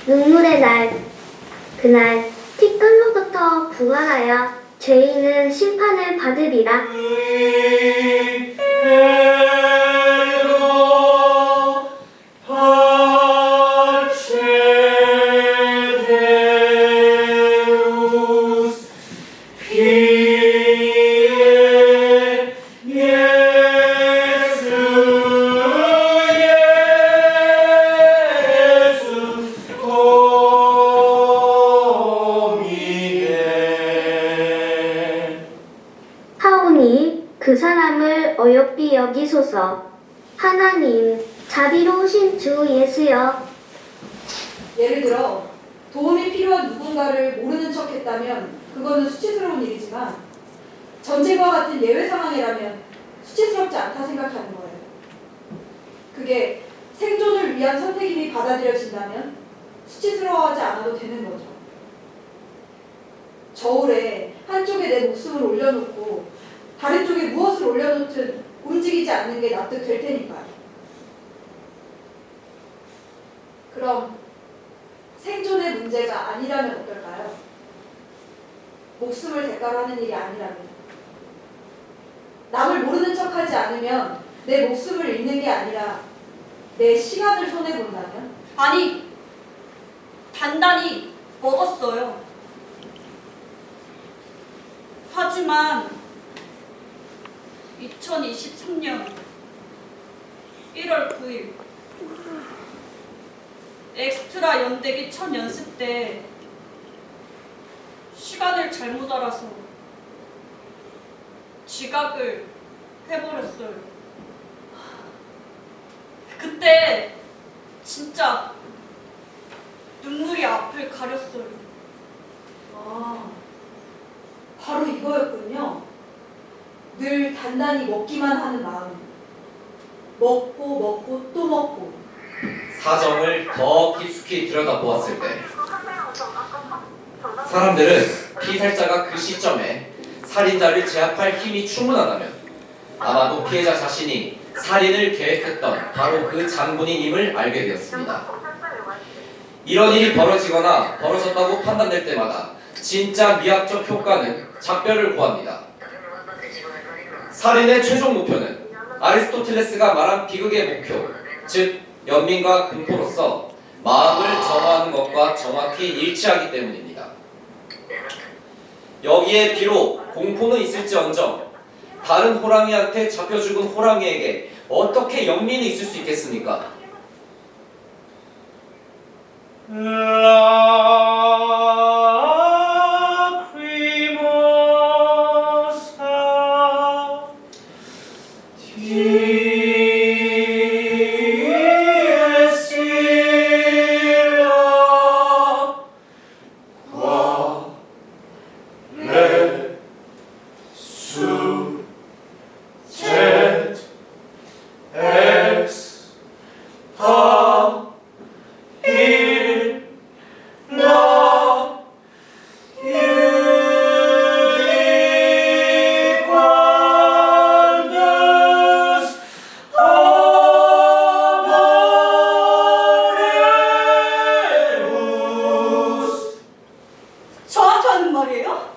눈물의 날, 그날 티끌로부터 부활하여 죄인은 심판을 받으리라. 하오니 그 사람을 어여삐 여기소서. 하나님, 자비로우신 주 예수여. 예를 들어 도움이 필요한 누군가를 모르는 척했다면 그거는 수치스러운 일이지만 전쟁과 같은 예외 상황이라면 수치스럽지 않다 생각하는 거예요. 그게 생존을 위한 선택임이 받아들여진다면 수치스러워하지 않아도 되는 거죠. 저울에 한쪽에 내 목숨을 올려놓고 다른 쪽에 무엇을 올려놓든 움직이지 않는 게 납득될 테니까요. 그럼 생존의 문제가 아니라면 어떨까요? 목숨을 대가로 하는 일이 아니라면, 남을 모르는 척하지 않으면 내 목숨을 잃는 게 아니라 내 시간을 손해본다면? 아니, 단단히 먹었어요. 하지만 2023년 1월 9일 엑스트라 연대기 첫 연습 때 시간을 잘못 알아서 지각을 해버렸어요. 그때 진짜 눈물이 앞을 가렸어요. 아, 바로 이거였군요. 늘 단단히 먹기만 하는 마음. 먹고 먹고 또 먹고. 사정을 더 깊숙이 들여다보았을 때 사람들은 피살자가 그 시점에 살인자를 제압할 힘이 충분하다면 아마도 피해자 자신이 살인을 계획했던 바로 그 장본인임을 알게 되었습니다. 이런 일이 벌어지거나 벌어졌다고 판단될 때마다 진짜 미학적 효과는 작별을 고합니다. 살인의 최종 목표는 아리스토텔레스가 말한 비극의 목표, 즉 연민과 공포로서 마음을 정화하는 것과 정확히 일치하기 때문입니다. 여기에 비록 공포는 있을지언정 다른 호랑이한테 잡혀 죽은 호랑이에게 어떻게 연민이 있을 수 있겠습니까? 저한테 하는 말이에요?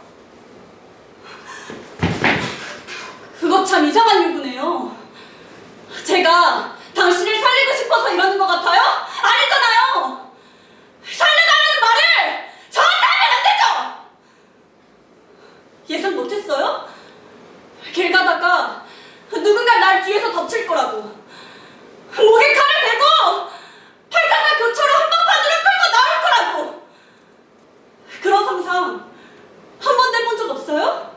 그거 참 이상한 요구네요. 제가 당신을 살리고 싶어서 이러는 것 같아요? 아니잖아요! 살려달라는 말을 저한테 하면 안 되죠! 예상 못했어요? 길 가다가 누군가 날 뒤에서 덮칠 거라고, 목에 칼을 대고 팔짱과 교차로 한방판으로 끌고 나올 거라고. 그런 상상 한 번도 해본 적 없어요?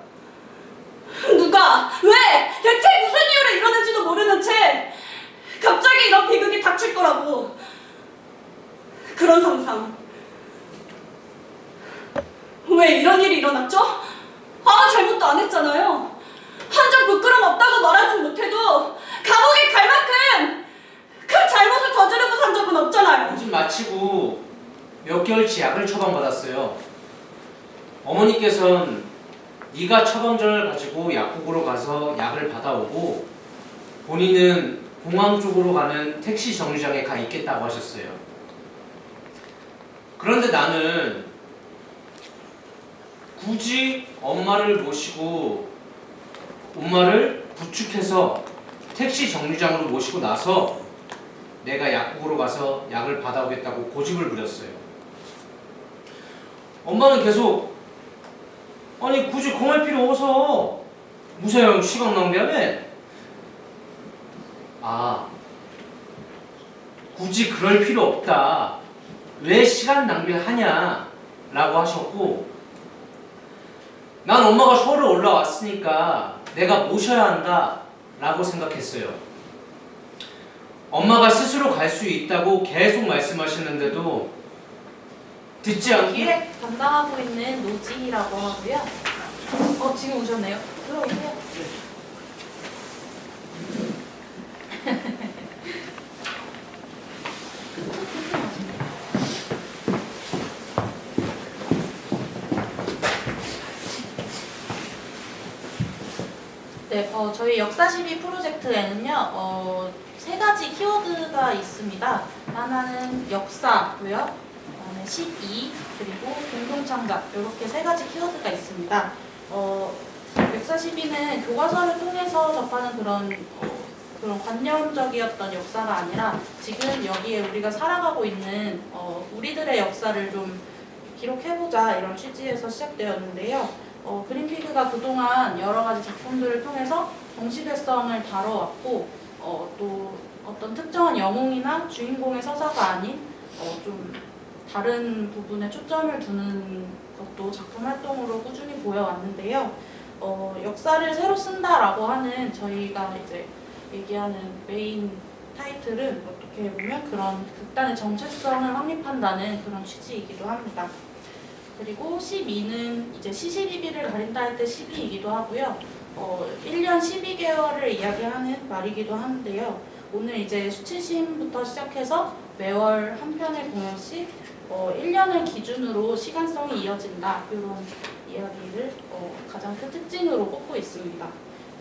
안 했잖아요. 한 점 부끄럼 없다고 말하진 못해도 감옥에 갈 만큼 큰 잘못을 저지르고 산 적은 없잖아요. 모집 마치고 몇 개월치 약을 처방받았어요. 어머니께서는 네가 처방전을 가지고 약국으로 가서 약을 받아오고 본인은 공항 쪽으로 가는 택시 정류장에 가 있겠다고 하셨어요. 그런데 나는 굳이 엄마를 모시고 엄마를 부축해서 택시 정류장으로 모시고 나서 내가 약국으로 가서 약을 받아오겠다고 고집을 부렸어요. 엄마는 계속 아니 굳이 공할 필요 없어. 무사형 시간 낭비하면 굳이 그럴 필요 없다. 왜 시간 낭비를 하냐 라고 하셨고 난 엄마가 서울에 올라왔으니까 내가 모셔야 한다 라고 생각했어요. 엄마가 스스로 갈 수 있다고 계속 말씀하시는데도 듣지 않고 기획 담당하고 있는 노지희라고 하고요. 지금 오셨네요. 들어오세요. 네, 저희 역사12 프로젝트에는요, 세 가지 키워드가 있습니다. 하나는 역사고요, 그다음에 12, 그리고 공동창작, 이렇게 세 가지 키워드가 있습니다. 역사12는 교과서를 통해서 접하는 그런 관념적이었던 역사가 아니라 지금 여기에 우리가 살아가고 있는 우리들의 역사를 좀 기록해보자 이런 취지에서 시작되었는데요. 그린피그가 그동안 여러 가지 작품들을 통해서 동시대성을 다뤄왔고 또 어떤 특정한 영웅이나 주인공의 서사가 아닌 좀 다른 부분에 초점을 두는 것도 작품 활동으로 꾸준히 보여왔는데요. 역사를 새로 쓴다라고 하는 저희가 이제 얘기하는 메인 타이틀은 어떻게 보면 그런 극단의 정체성을 확립한다는 그런 취지이기도 합니다. 그리고 12는 이제 시시비비를 가린다 할 때 12이기도 하고요. 1년 12개월을 이야기하는 말이기도 하는데요. 오늘 이제 수치심부터 시작해서 매월 한 편의 공연씩 1년을 기준으로 시간성이 이어진다 이런 이야기를 가장 큰 특징으로 꼽고 있습니다.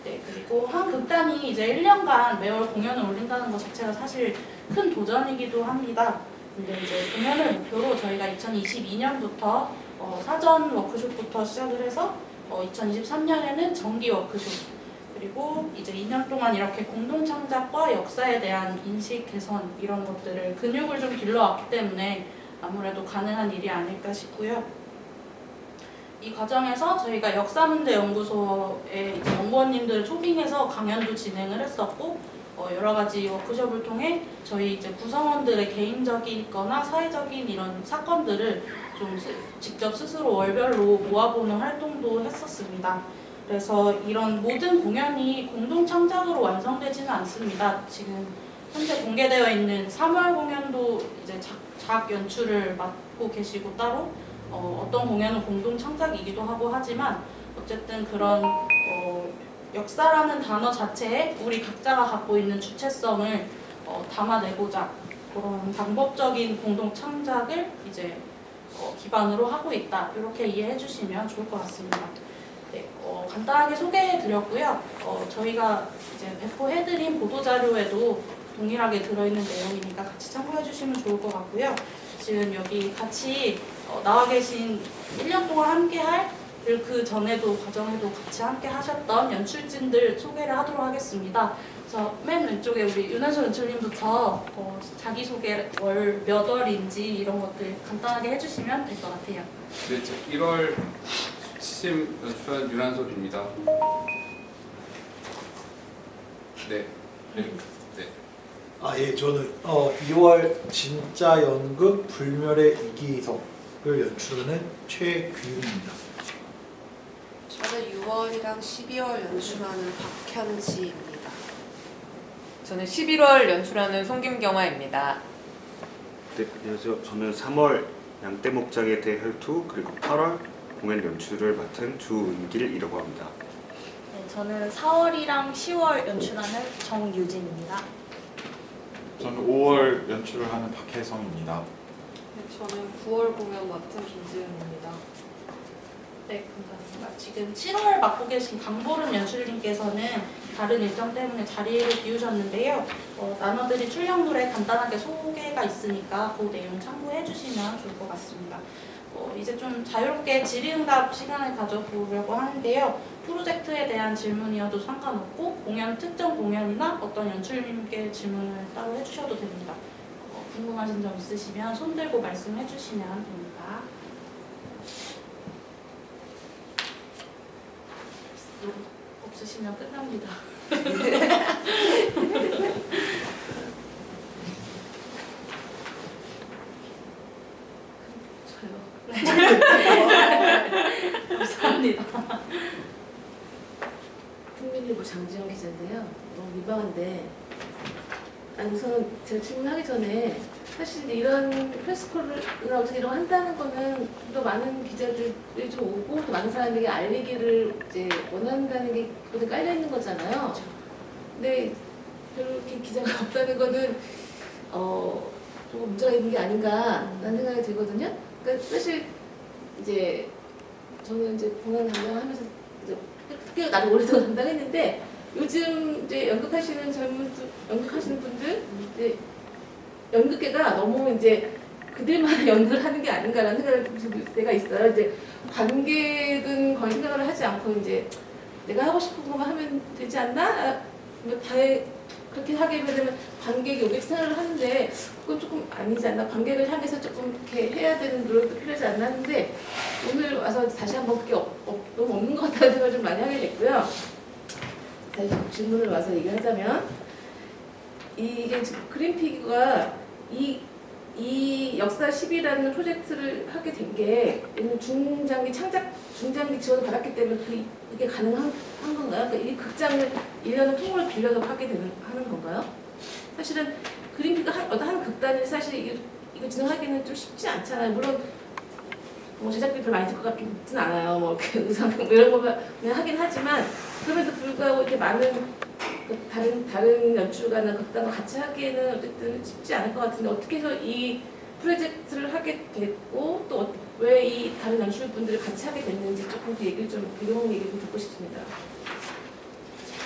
네, 그리고 한 극단이 이제 1년간 매월 공연을 올린다는 것 자체가 사실 큰 도전이기도 합니다. 근데 이제 공연을 목표로 저희가 2022년부터 사전 워크숍부터 시작을 해서 2023년에는 정기 워크숍 그리고 이제 2년 동안 이렇게 공동 창작과 역사에 대한 인식 개선 이런 것들을 근육을 좀 길러왔기 때문에 아무래도 가능한 일이 아닐까 싶고요. 이 과정에서 저희가 역사문제연구소의 이제 연구원님들을 초빙해서 강연도 진행을 했었고 여러 가지 워크숍을 통해 저희 이제 구성원들의 개인적이거나 사회적인 이런 사건들을 좀 직접 스스로 월별로 모아보는 활동도 했었습니다. 그래서 이런 모든 공연이 공동 창작으로 완성되지는 않습니다. 지금 현재 공개되어 있는 3월 공연도 이제 작 연출을 맡고 계시고 따로 어떤 공연은 공동 창작이기도 하고 하지만 어쨌든 그런 역사라는 단어 자체에 우리 각자가 갖고 있는 주체성을 담아내고자 그런 방법적인 공동 창작을 이제 기반으로 하고 있다. 이렇게 이해해 주시면 좋을 것 같습니다. 네, 간단하게 소개해드렸고요. 저희가 이제 배포해드린 보도자료에도 동일하게 들어있는 내용이니까 같이 참고해 주시면 좋을 것 같고요. 지금 여기 같이 나와 계신 1년 동안 함께할 그 전에도 과정에도 같이 함께 하셨던 연출진들 소개를 하도록 하겠습니다. 그래서 맨 왼쪽에 우리 윤한솔 연출님부터 자기소개 몇 월인지 이런 것들 간단하게 해주시면 될 것 같아요. 네, 1월 수치심 연출한 윤한솔입니다. 네. 예, 저는 2월 진짜 연극 불멸의 이기석을 연출하는 최규입니다. 저는 6월이랑 12월 연출하는 박현지입니다. 저는 11월 연출하는 송김경화입니다. 네, 안녕하세요. 저는 3월 양떼목장의 대혈투 그리고 8월 공연 연출을 맡은 주은길이라고 합니다. 네, 저는 4월이랑 10월 연출하는 정유진입니다. 저는 5월 연출을 하는 박혜성입니다. 저는 9월 공연 맡은 김지은입니다. 네, 감사합니다. 지금 7월 맡고 계신 강보름 연출님께서는 다른 일정 때문에 자리를 비우셨는데요. 나눠드린 출력 노래 간단하게 소개가 있으니까 그 내용 참고해 주시면 좋을 것 같습니다. 이제 좀 자유롭게 질의응답 시간을 가져보려고 하는데요. 프로젝트에 대한 질문이어도 상관없고 특정 공연이나 어떤 연출님께 질문을 따로 해주셔도 됩니다. 궁금하신 점 있으시면 손 들고 말씀해 주시면 됩니다. 없으시면 끝납니다. 감사합니다. 국민일보 장지영 기자인데요. 너무 민망한데, 우선 제가 질문하기 전에 사실 이런 프레스콜이나 어떻게 이런 거 한다는 거는 또 많은 기자들이 좀 오고 또 많은 사람들에게 알리기를 이제 원한다는 게 거기에 깔려 있는 거잖아요. 근데 별로 이렇게 기자가 없다는 거는 조금 문제가 있는 게 아닌가라는 생각이 들거든요. 그러니까 사실 이제 저는 이제 공연 담당하면서 이제 꽤 나도 오랫동안 담당했는데 요즘 이제 연극하시는 연극하시는 분들 이제 연극계가 너무 이제 그들만의 연극을 하는 게 아닌가라는 생각을 들 때가 있어요. 이제 관객은 거의 생각을 하지 않고 이제 내가 하고 싶은 것만 하면 되지 않나? 그렇게 하게 되면 관객이 오게 생각을 하는데 그건 조금 아니지 않나? 관객을 향해서 조금 이렇게 해야 되는 노력도 필요하지 않나 하는데 오늘 와서 다시 한번 그게 너무 없는 것 같다는 생각을 좀 많이 하게 됐고요. 다시 질문을 와서 얘기하자면 이게 지금 그린피그가 이 역사 10이라는 프로젝트를 하게 된 게 중장기 지원을 받았기 때문에 그게 가능한 건가요? 그러니까 이 극장을 1년을 통으로 빌려서 하는 건가요? 사실은 그린피그 한 극단이 사실 이거 진행하기는 좀 쉽지 않잖아요. 물론 제작비 별로 많이 들 것 같진 않아요. 이렇게 의상 이런 거 하긴 하지만 그럼에도 불구하고 이렇게 많은 다른 연출가나 극단과 같이 하기에는 어쨌든 쉽지 않을 것 같은데 어떻게 해서 이 프로젝트를 하게 됐고 또 왜 이 다른 연출분들을 같이 하게 됐는지 조금 그 얘기를 좀 이런 얘기 좀 듣고 싶습니다.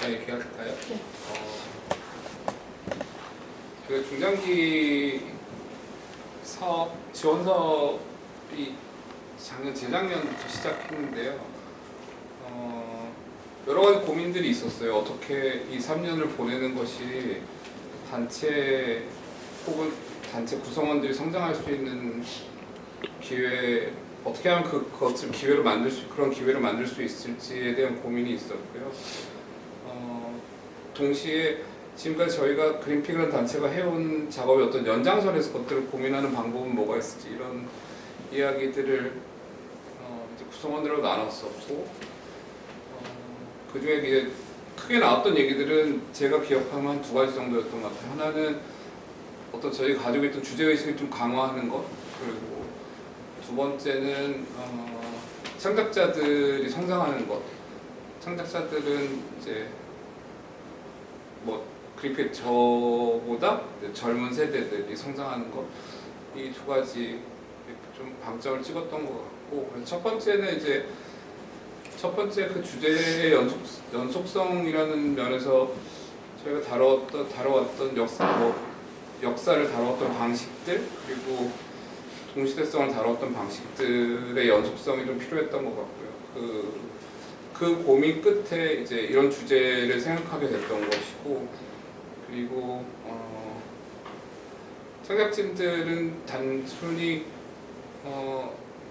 제가 얘기할까요? 네. 그 중장기 지원 사업이 재작년부터 시작했는데요. 여러 가지 고민들이 있었어요. 어떻게 이 3년을 보내는 것이 단체 혹은 단체 구성원들이 성장할 수 있는 기회, 어떻게 하면 그것을 그런 기회를 만들 수 있을지에 대한 고민이 있었고요. 동시에 지금까지 저희가 그린피그라는 단체가 해온 작업의 어떤 연장선에서 그것들을 고민하는 방법은 뭐가 있을지 이런 이야기들을 이제 구성원들하고 나눴었고 그 중에 이제 크게 나왔던 얘기들은 제가 기억하면 한 두 가지 정도였던 것 같아요. 하나는 어떤 저희가 가지고 있던 주제의식을 좀 강화하는 것, 그리고 두 번째는 창작자들이 성장하는 것. 창작자들은 이제 그린피그 저보다 젊은 세대들이 성장하는 것, 이 두 가지 좀 방점을 찍었던 것 같고, 첫 번째는 이제 첫 번째 그 주제의 연속성이라는 면에서 저희가 다뤄왔던 역사를 다뤄왔던 방식들, 그리고 동시대성을 다뤘던 방식들의 연속성이 좀 필요했던 것 같고요. 그 고민 끝에 이제 이런 주제를 생각하게 됐던 것이고, 그리고 창작진들은 단순히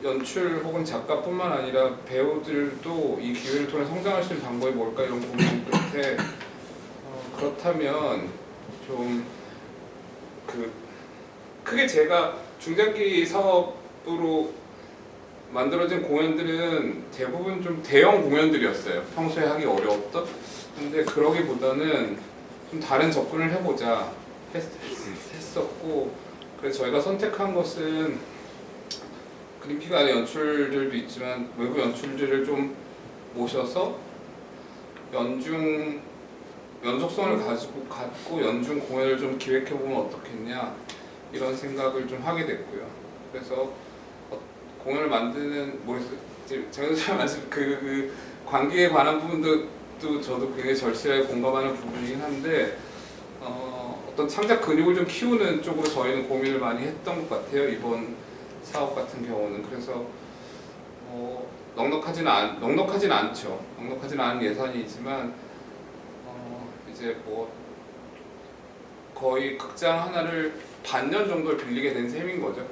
연출 혹은 작가뿐만 아니라 배우들도 이 기회를 통해 성장할 수 있는 방법이 뭘까 이런 고민 끝에 그렇다면 좀 크게 제가 중장기 사업으로 만들어진 공연들은 대부분 좀 대형 공연들이었어요. 평소에 하기 어려웠던. 근데 그러기보다는 좀 다른 접근을 해보자 했었고, 그래서 저희가 선택한 것은 그린피가 안에 연출들도 있지만 외부 연출들을 좀 모셔서 연속성을 갖고 연중 공연을 좀 기획해 보면 어떻겠냐 이런 생각을 좀 하게 됐고요. 그래서 공연을 만드는 제가 말씀 그 관계에 관한 부분도 저도 굉장히 절실하게 공감하는 부분이긴 한데 어떤 창작 근육을 좀 키우는 쪽으로 저희는 고민을 많이 했던 것 같아요. 이번 사업 같은 경우는. 그래서 넉넉하진 않죠. 넉넉하진 않은 예산이지만 이제 뭐 거의 극장 하나를 반년 정도를 빌리게 된 셈인 거죠.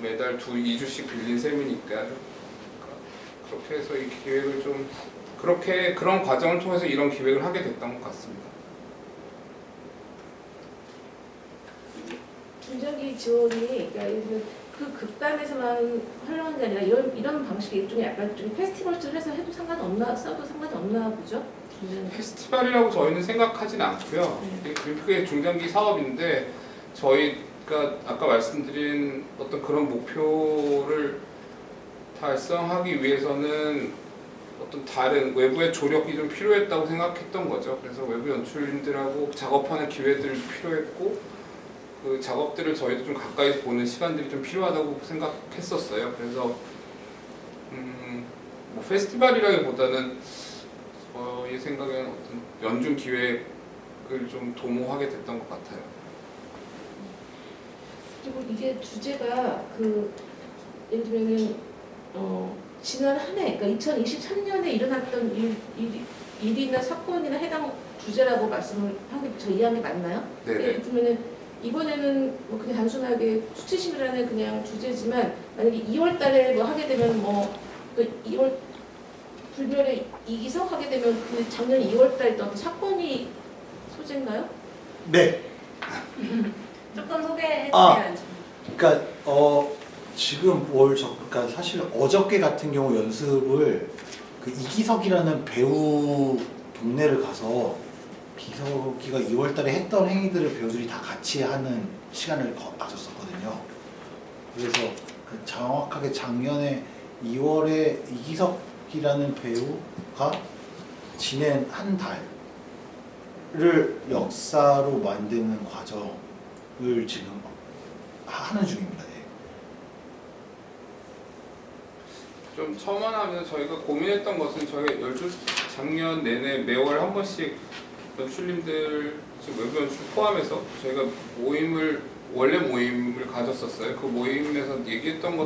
매달 2주씩 빌린 셈이니까 그렇게 해서 이 기획을 좀 그런 과정을 통해서 이런 기획을 하게 됐던 것 같습니다. 중장기 지원이 그러니까 그 극단에서만 활용하는 게 아니라 이런 방식이 일종의 약간 좀 페스티벌처럼 해서 해도 써도 상관이 없나 보죠? 페스티벌이라고 저희는 생각하진 않고요. 그게 중장기 사업인데 저희가 아까 말씀드린 어떤 그런 목표를 달성하기 위해서는 어떤 다른 외부의 조력이 좀 필요했다고 생각했던 거죠. 그래서 외부 연출인들하고 작업하는 기회들도 필요했고 그 작업들을 저희도 좀 가까이서 보는 시간들이 좀 필요하다고 생각했었어요. 그래서 뭐 페스티벌이라기보다는 저의 생각에는 어떤 연중 기획을 좀 도모하게 됐던 것 같아요. 그리고 이게 주제가 예를 들면은 지난 한 해, 그러니까 2023년에 일어났던 일이나 사건이나 해당 주제라고 말씀을 한 게 저 이해한 게 맞나요? 네. 예를 들면은 이번에는 뭐 그냥 단순하게 수치심이라는 그냥 주제지만 만약에 2월달에 뭐 하게 되면 그 2월 불멸의 이기석 하게 되면 그 작년 2월달에 있던 사건이 소재인가요? 네. 조금 소개해 주세요. 그러니까 지금 그러니까 사실 어저께 같은 경우 연습을 그 이기석이라는 배우 동네를 가서 기석이가 2월달에 했던 행위들을 배우들이 다 같이 하는 시간을 가졌었거든요. 그래서 정확하게 작년에 2월에 이기석이라는 배우가 지낸 한 달을 역사로 만드는 과정을 지금 하는 중입니다. 좀 첨언하면 저희가 고민했던 것은 저희가 작년 내내 매월 한 번씩 연출님들 외부 연출 포함해서 저희가 원래 모임을 가졌었어요. 그 모임에서 얘기했던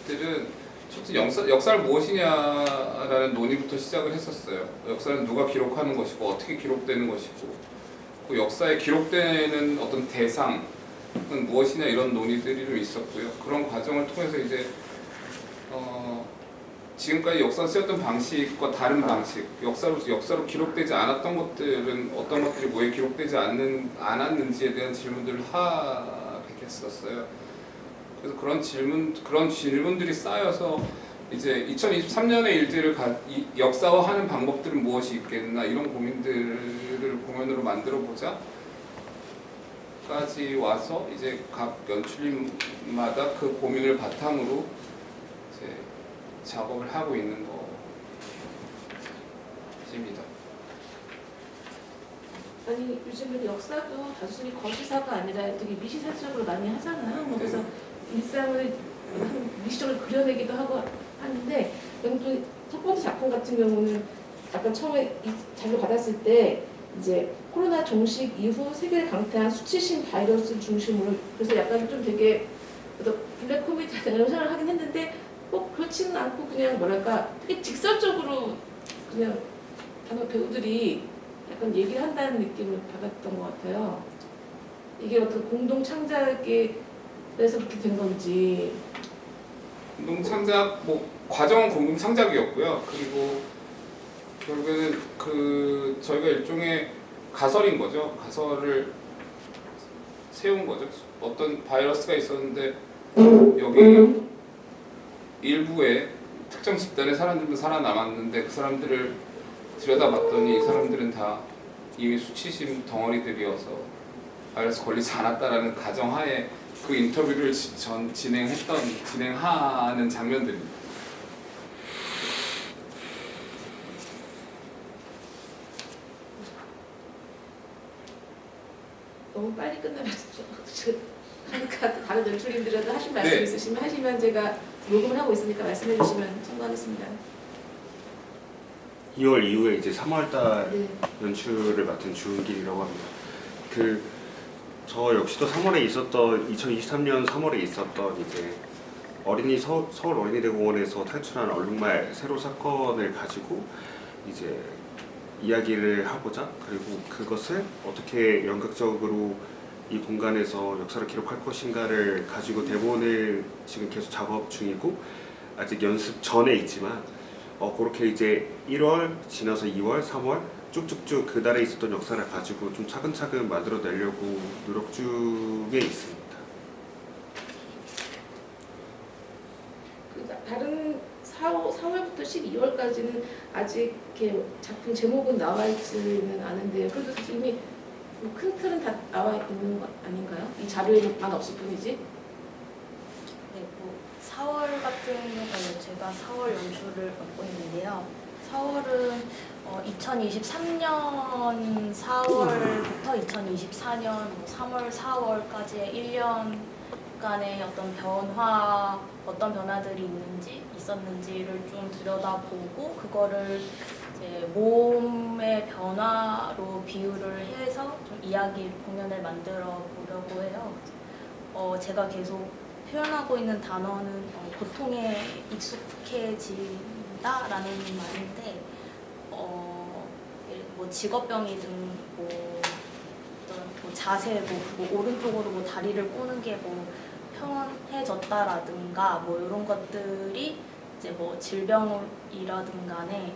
것들은 첫째 역사를 무엇이냐라는 논의부터 시작을 했었어요. 역사는 누가 기록하는 것이고 어떻게 기록되는 것이고 그 역사에 기록되는 어떤 대상은 무엇이냐 이런 논의들이 좀 있었고요. 그런 과정을 통해서 이제 지금까지 역사 쓰였던 방식과 다른 방식, 역사로 기록되지 않았던 것들은 어떤 것들이 왜 기록되지 않았는지에 대한 질문들을 하겠었어요. 그래서 그런 질문들이 쌓여서 이제 2023년의 일들을 역사화하는 방법들은 무엇이 있겠나 이런 고민들을 공연으로 만들어 보자. 까지 와서 이제 각 연출님마다 그 고민을 바탕으로 이제 작업을 하고 있는 것입니다. 아니 요즘은 역사도 단순히 거시사가 아니라 되게 미시사적으로 많이 하잖아요. 그래서 일상을 미시적으로 그려내기도 하고 하는데 또 첫 번째 작품 같은 경우는 약간 처음에 이 자료 받았을 때 이제 코로나 종식 이후 세계를 강타한 수치심 바이러스 중심으로 그래서 약간 좀 되게 블랙 코미디 같은 이런 생각을 하긴 했는데 꼭 그렇지는 않고 그냥 뭐랄까 되게 직설적으로 그냥 단어 배우들이 약간 얘기를 한다는 느낌을 받았던 것 같아요. 이게 어떤 공동 창작에 그래서 그렇게 된 건지. 공동 창작 과정은 공동 창작이었고요. 그리고 결국에는 저희가 일종의 가설인 거죠. 가설을 세운 거죠. 어떤 바이러스가 있었는데 여기 일부의 특정 집단의 사람들은 살아남았는데 그 사람들을 들여다봤더니 이 사람들은 다 이미 수치심 덩어리들이어서 바이러스 걸리지 않았다라는 가정하에 그 인터뷰를 진행하는 장면들입니다. 너무 빨리 끝나면 다른 연출인들은 하신 말씀 네. 있으시면 하시면 제가 녹음을 하고 있으니까 말씀해 주시면 참고하겠습니다. 2월 이후에 이제 3월달 네. 연출을 맡은 주은길이라고 합니다. 저 역시도 3월에 있었던 2023년 3월에 있었던 이제 서울 어린이대공원에서 탈출한 얼룩말 세로 사건을 가지고 이제 이야기를 하고자, 그리고 그것을 어떻게 연극적으로 이 공간에서 역사를 기록할 것인가를 가지고 대본을 지금 계속 작업 중이고, 아직 연습 전에 있지만 그렇게 이제 1월 지나서 2월, 3월 쭉쭉쭉 그달에 있었던 역사를 가지고 좀 차근차근 만들어내려고 노력 중에 있습니다. 다른 4월부터 12월까지는 아직 이렇게 작품 제목은 나와 있지는 않은데요. 그래도 이미 큰 틀은 다 나와 있는 거 아닌가요? 이 자료에만 없을 뿐이지. 네, 4월 같은 경우는 제가 4월 연출을 맡고 있는데요. 4월은 2023년 4월부터 2024년 3월, 4월까지의 1년간의 어떤 변화들이 있었는지를 좀 들여다보고, 그거를 이제 몸의 변화로 비유를 해서 좀 공연을 만들어 보려고 해요. 제가 계속 표현하고 있는 단어는 고통에 익숙해진다라는 말인데, 직업병이든 어떤 자세, 오른쪽으로 다리를 꼬는 게 편해졌다라든가 이런 것들이 이제 질병이라든 간에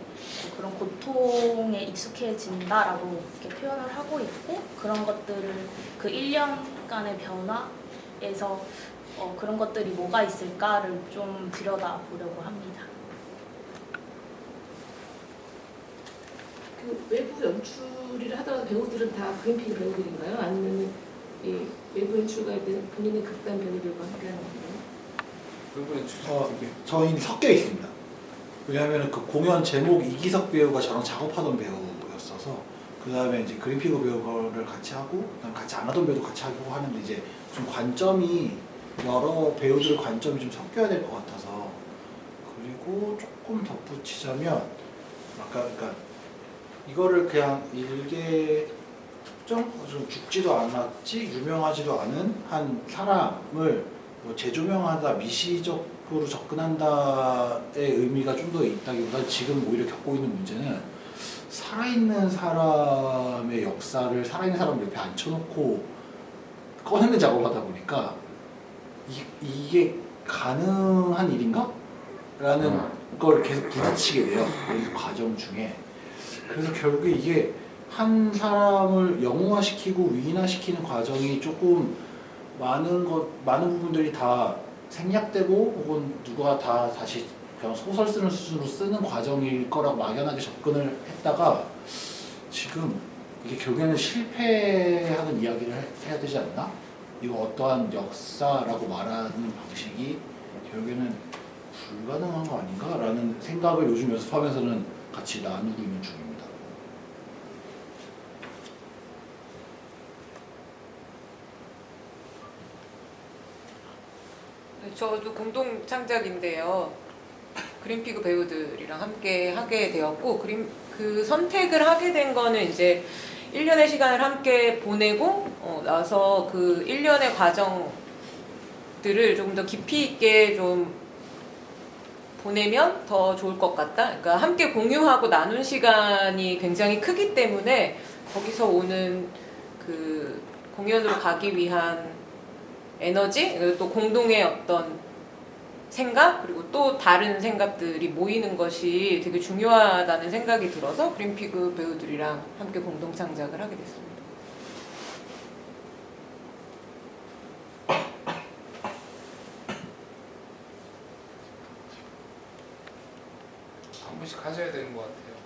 그런 고통에 익숙해진다라고 이렇게 표현을 하고 있고, 그런 것들을 그 1년간의 변화에서 그런 것들이 뭐가 있을까를 좀 들여다보려고 합니다. 그 외부 연출을 하던 배우들은 다 그린피그 배우들인가요? 아니면 이 외부 연출가일 때 본인의 극단 배우들과 함께하는 건가요? 저희는 섞여 있습니다. 왜냐하면 그 공연 제목 이기석 배우가 저랑 작업하던 배우였어서, 그 다음에 이제 그린피그 배우를 같이 하고, 그다음 같이 안 하던 배우도 같이 하고 하는데, 이제 좀 관점이 여러 배우들의 관점이 좀 섞여야 될 것 같아서. 그리고 조금 덧붙이자면, 그러니까 이거를 그냥 일개 특정 좀 죽지도 않았지 유명하지도 않은 한 사람을 재조명하다, 미시적으로 접근한다의 의미가 좀 더 있다기보다, 지금 오히려 겪고 있는 문제는 살아있는 사람의 역사를 살아있는 사람 옆에 앉혀놓고 꺼내는 작업을 하다 보니까 이게 가능한 일인가? 라는 걸 계속 부딪히게 돼요. 이 과정 중에. 그래서 결국에 이게 한 사람을 영웅화시키고 위인화시키는 과정이 조금 많은 부분들이 다 생략되고, 혹은 누가 다 다시 그냥 소설 쓰는 수준으로 쓰는 과정일 거라고 막연하게 접근을 했다가, 지금 이게 결국에는 실패하는 이야기를 해야 되지 않나? 이거 어떠한 역사라고 말하는 방식이 결국에는 불가능한 거 아닌가? 라는 생각을 요즘 연습하면서는 같이 나누고 있는 중입니다. 저도 공동 창작인데요. 그린피그 배우들이랑 함께 하게 되었고, 그 선택을 하게 된 거는 이제 1년의 시간을 함께 보내고 나서 그 1년의 과정들을 조금 더 깊이 있게 좀 보내면 더 좋을 것 같다. 그러니까 함께 공유하고 나눈 시간이 굉장히 크기 때문에 거기서 오는 그 공연으로 가기 위한 에너지, 그리고 또 공동의 어떤 생각, 그리고 또 다른 생각들이 모이는 것이 되게 중요하다는 생각이 들어서 그린피그 배우들이랑 함께 공동 창작을 하게 됐습니다. 한 번씩 하셔야 되는 것 같아요.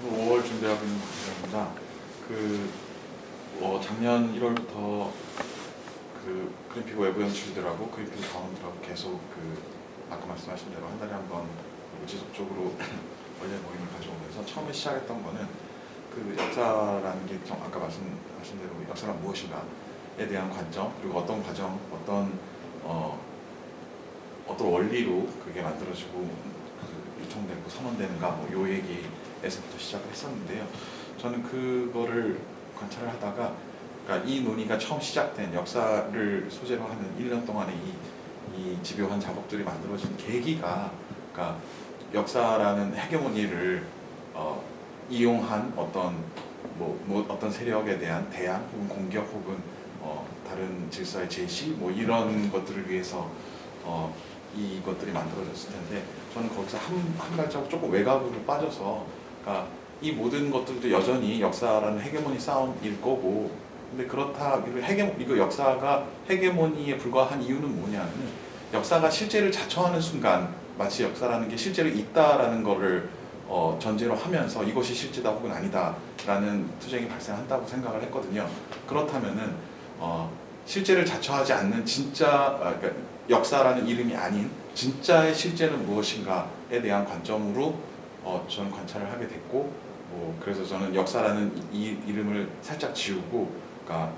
5월 준비하고 있는 분입니다. 작년 1월부터 그 그린피고 외부 연출들하고 그린피고 강원들하고 계속 아까 말씀하신 대로 한 달에 한 번 지속적으로 원래 모임을 가져오면서 처음에 시작했던 거는 그 역사라는 게 좀 아까 말씀하신 대로 역사란 무엇인가에 대한 관점, 그리고 어떤 과정, 어떤 원리로 그게 만들어지고 유통되고 선언되는가 요 얘기에서부터 시작을 했었는데요. 저는 그거를 관찰을 하다가 그러니까 이 논의가 처음 시작된 역사를 소재로 하는 1년 동안의 이 집요한 작업들이 만들어진 계기가 그러니까 역사라는 헤게모니를 이용한 어떤 어떤 세력에 대한 대안 혹은 공격 혹은 다른 질서의 제시 이런 것들을 위해서 이것들이 만들어졌을 텐데 저는 거기서 한 발자국 조금 외곽으로 빠져서 그러니까 이 모든 것들도 여전히 역사라는 헤게모니 싸움일 거고 근데 그렇다 이거 역사가 헤게모니에 불과한 이유는 뭐냐면 역사가 실제를 자처하는 순간 마치 역사라는 게 실제로 있다라는 거를 전제로 하면서 이것이 실제다 혹은 아니다라는 투쟁이 발생한다고 생각을 했거든요. 그렇다면은 실제를 자처하지 않는 진짜 그러니까 역사라는 이름이 아닌 진짜의 실제는 무엇인가에 대한 관점으로 저는 관찰을 하게 됐고 그래서 저는 역사라는 이 이름을 살짝 지우고 그러니까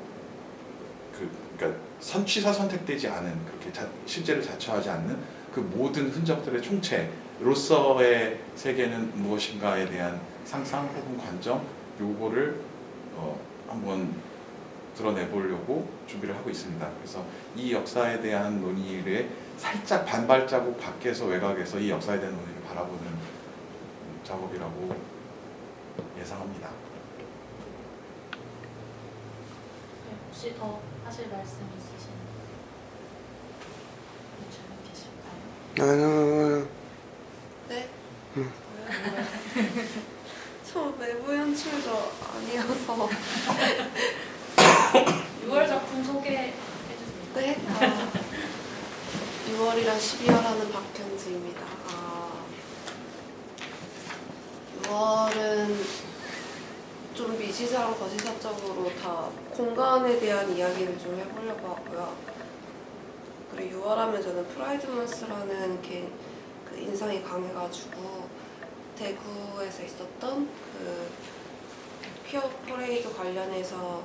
취사 선택되지 않은 그렇게 실제를 자처하지 않는 그 모든 흔적들의 총체로서의 세계는 무엇인가에 대한 상상 혹은 관점 요거를 한번 드러내보려고 준비를 하고 있습니다. 그래서 이 역사에 대한 논의를 살짝 반발자국 밖에서 외곽에서 이 역사에 대한 논의를 바라보는 작업이라고 예상합니다. 혹시 더 하실 말씀 있으신 분들 계실까요? 네? 저 내부 연출도 아니어서 6월 작품 소개해주세요. 네? 6월이랑 12월 하는 박현지입니다. 6월은 좀 미시사랑 거시사적으로 다 공간에 대한 이야기를 좀 해보려고 하고요. 그리고 6월 하면 저는 프라이드먼스라는 그 인상이 강해가지고 대구에서 있었던 그 퀴어 퍼레이드 관련해서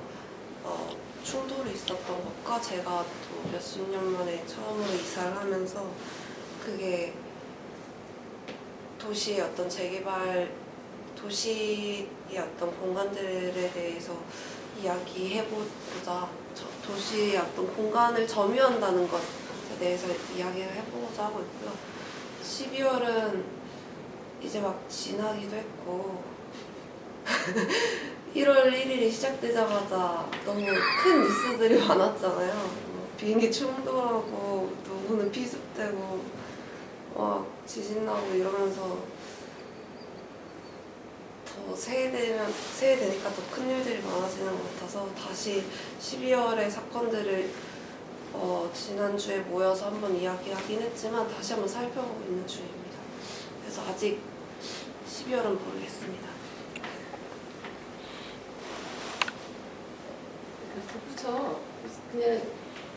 충돌이 있었던 것과 제가 또 몇십 년 만에 처음으로 이사를 하면서 그게 도시의 어떤 재개발, 도시의 어떤 공간들에 대해서 이야기해보고자 도시의 어떤 공간을 점유한다는 것에 대해서 이야기를 해보고자 하고 있고요. 12월은 이제 막 지나기도 했고 1월 1일이 시작되자마자 너무 큰 뉴스들이 많았잖아요. 비행기 충돌하고 누구는 피습되고 지진 나고 이러면서 더 새해 되니까 더 큰 일들이 많아지는 것 같아서 다시 12월의 사건들을 지난주에 모여서 한번 이야기하긴 했지만 다시 한번 살펴보고 있는 중입니다. 그래서 아직 12월은 모르겠습니다. 그렇죠. 그냥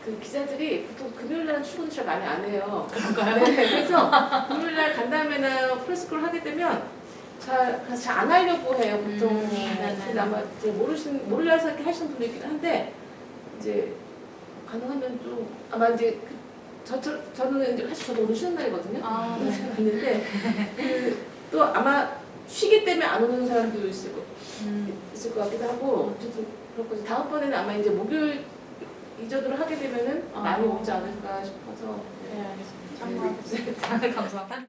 그 기자들이 보통 금요일날 출근을 잘 많이 안 해요. 그런가요? 네, 그래서 금요일날 간 다음에는 프레스콜을 하게 되면 잘 안 하려고 해요. 보통. 근데 아마 이제 모르려서 이렇게 하시는 분도 있긴 한데 이제 가능하면 좀 아마 이제 저는 이제 사실 저도 오늘 쉬는 날이거든요. 네, 갔는데 또 아마 쉬기 때문에 안 오는 사람도 있을 것 같기도 하고 어쨌든 그렇고 다음번에는 아마 이제 목요일 이전으로 하게 되면은 많이 오지 않을까 싶어서 네, 알겠습니다. 참고하겠습니다. 감사합니다.